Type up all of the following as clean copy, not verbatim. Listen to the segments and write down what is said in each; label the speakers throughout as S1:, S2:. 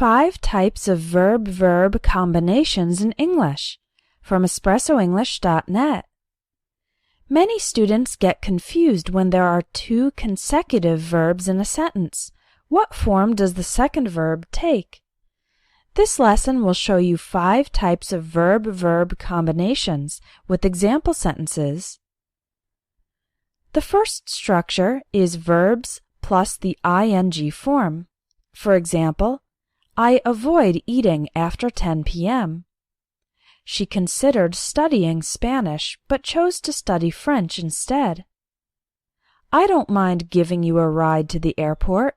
S1: 5 types of verb-verb combinations in English from espressoenglish.net. Many students get confused when there are 2 consecutive verbs in a sentence. What form does the second verb take? This lesson will show you 5 types of verb-verb combinations with example sentences. The first structure is verbs plus the ing form. For example, I avoid eating after 10 p.m. She considered studying Spanish but chose to study French instead. I don't mind giving you a ride to the airport.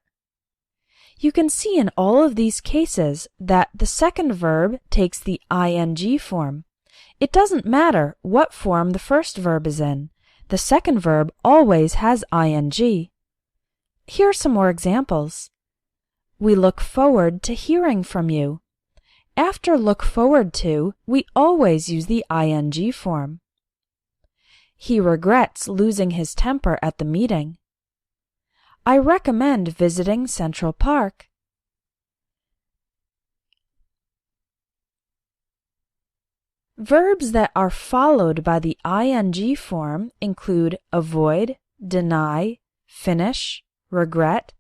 S1: You can see in all of these cases that the second verb takes the ing form. It doesn't matter what form the first verb is in. The second verb always has ing. Here are some more examples. We look forward to hearing from you. After look forward to, we always use the ing form. He regrets losing his temper at the meeting. I recommend visiting Central Park. Verbs that are followed by the ing form include avoid, deny, finish, regret,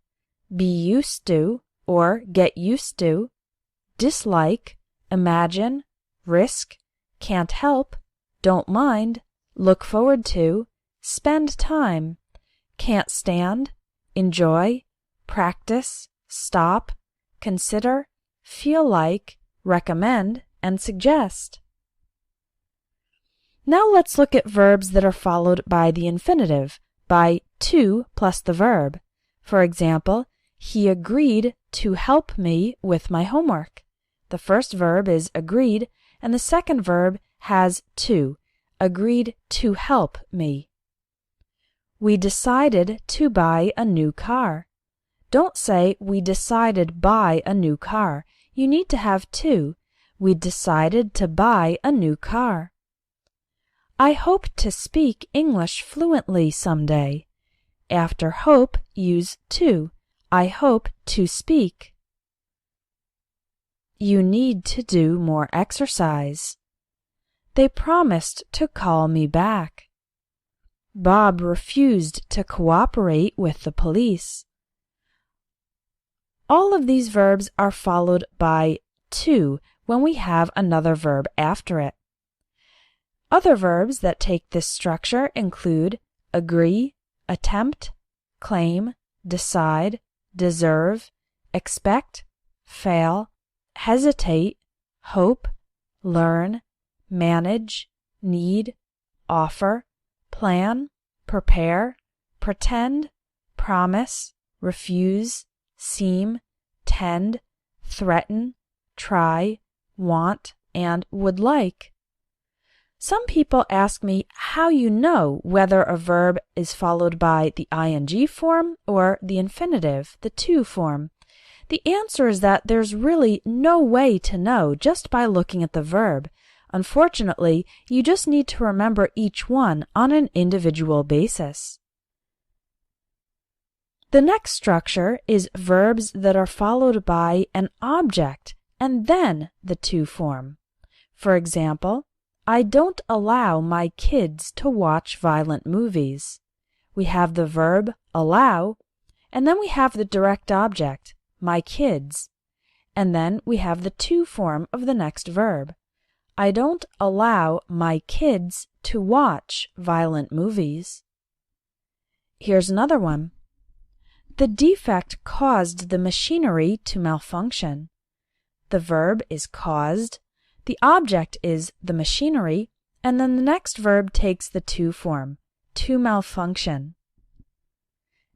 S1: be used to or get used to, dislike, imagine, risk, can't help, don't mind, look forward to, spend time, can't stand, enjoy, practice, stop, consider, feel like, recommend, and suggest. Now let's look at verbs that are followed by the infinitive, by to plus the verb. For example, he agreed to help me with my homework. The first verb is agreed, and the second verb has to, agreed to help me. We decided to buy a new car. Don't say we decided buy a new car. You need to have to. We decided to buy a new car. I hope to speak English fluently someday. After hope, use to. I hope to speak. You need to do more exercise. They promised to call me back. Bob refused to cooperate with the police. All of these verbs are followed by to when we have another verb after it. Other verbs that take this structure include agree, attempt, claim, decide, deserve, expect, fail, hesitate, hope, learn, manage, need, offer, plan, prepare, pretend, promise, refuse, seem, tend, threaten, try, want, and would like. Some people ask me how you know whether a verb is followed by the ing form or the infinitive, the to form. The answer is that there's really no way to know just by looking at the verb. Unfortunately, you just need to remember each one on an individual basis. The next structure is verbs that are followed by an object and then the to form. For example, I don't allow my kids to watch violent movies. We have the verb allow, and then we have the direct object, my kids, and then we have the to form of the next verb. I don't allow my kids to watch violent movies. Here's another one. The defect caused the machinery to malfunction. The verb is caused, the object is the machinery, and then the next verb takes the to form, to malfunction.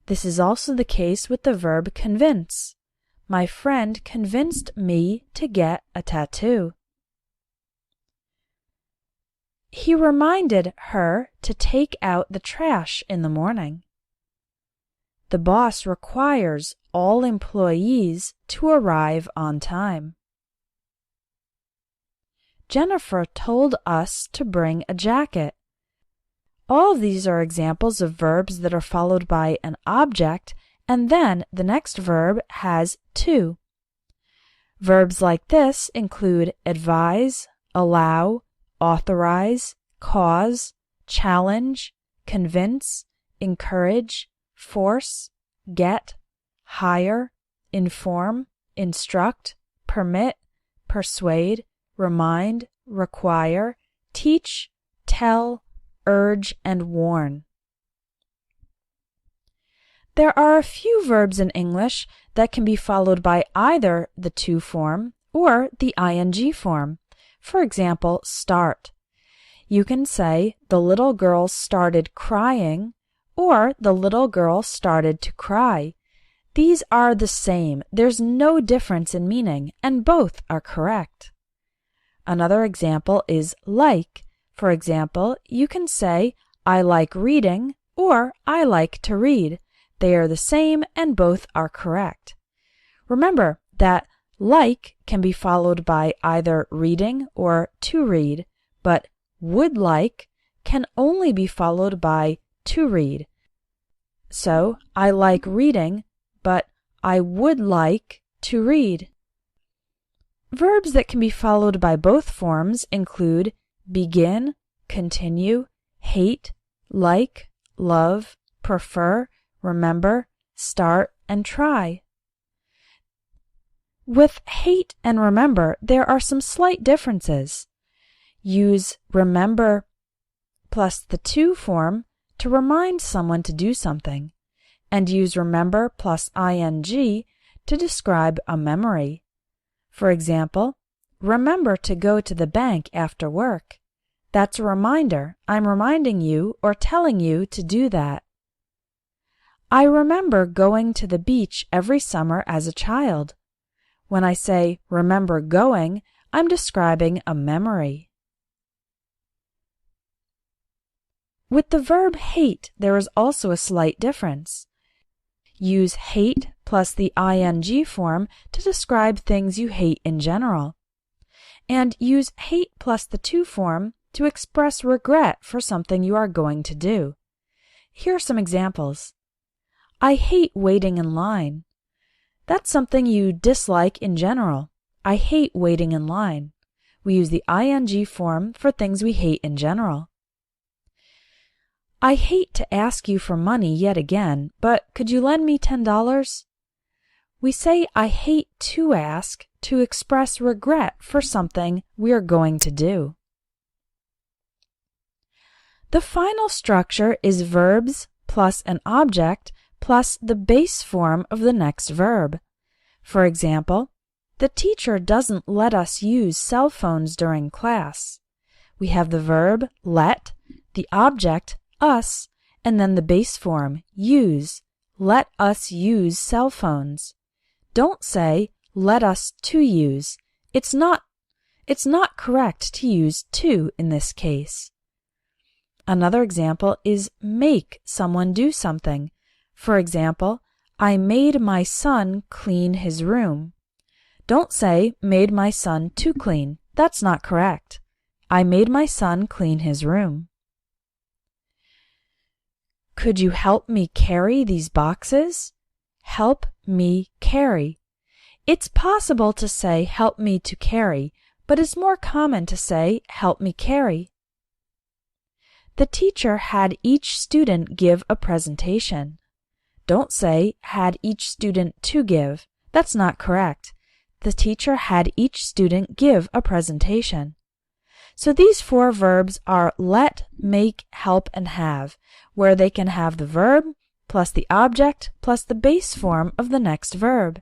S1: This is also the case with the verb convince. My friend convinced me to get a tattoo. He reminded her to take out the trash in the morning. The boss requires all employees to arrive on time. Jennifer told us to bring a jacket. All of these are examples of verbs that are followed by an object, and then the next verb has to. Verbs like this include advise, allow, authorize, cause, challenge, convince, encourage, force, get, hire, inform, instruct, permit, persuade, remind, require, teach, tell, urge, and warn. There are a few verbs in English that can be followed by either the to form or the ing form. For example, start. You can say, the little girl started crying, or the little girl started to cry. These are the same. There's no difference in meaning, and both are correct. Another example is like. For example, you can say, I like reading, or I like to read. They are the same and both are correct. Remember that like can be followed by either reading or to read, but would like can only be followed by to read. So, I like reading, but I would like to read. Verbs that can be followed by both forms include begin, continue, hate, like, love, prefer, remember, start, and try. With hate and remember, there are some slight differences. Use remember plus the to form to remind someone to do something, and use remember plus ing to describe a memory. For example, remember to go to the bank after work. That's a reminder. I'm reminding you or telling you to do that. I remember going to the beach every summer as a child. When I say remember going, I'm describing a memory. With the verb hate, there is also a slight difference. Use hate plus the ing form to describe things you hate in general. And use hate plus the to form to express regret for something you are going to do. Here are some examples. I hate waiting in line. That's something you dislike in general. I hate waiting in line. We use the ing form for things we hate in general. I hate to ask you for money yet again, but could you lend me $10? We say I hate to ask to express regret for something we are going to do. The final structure is verbs plus an object plus the base form of the next verb. For example, the teacher doesn't let us use cell phones during class. We have the verb let, the object us, and then the base form use. Let us use cell phones. Don't say let us to use. It's not correct to use to in this case. Another example is make someone do something. For example, I made my son clean his room. Don't say made my son to clean. That's not correct. I made my son clean his room. Could you help me carry these boxes? Help me carry. It's possible to say help me to carry, but it's more common to say help me carry. The teacher had each student give a presentation. Don't say had each student to give. That's not correct. The teacher had each student give a presentation. So these four verbs are let, make, help, and have, where they can have the verb plus the object plus the base form of the next verb.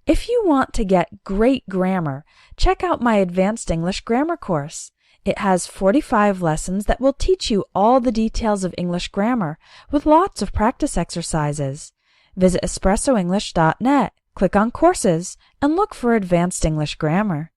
S1: If you want to get great grammar, check out my Advanced English Grammar course. It has 45 lessons that will teach you all the details of English grammar with lots of practice exercises. Visit espressoenglish.net, click on Courses, and look for Advanced English Grammar.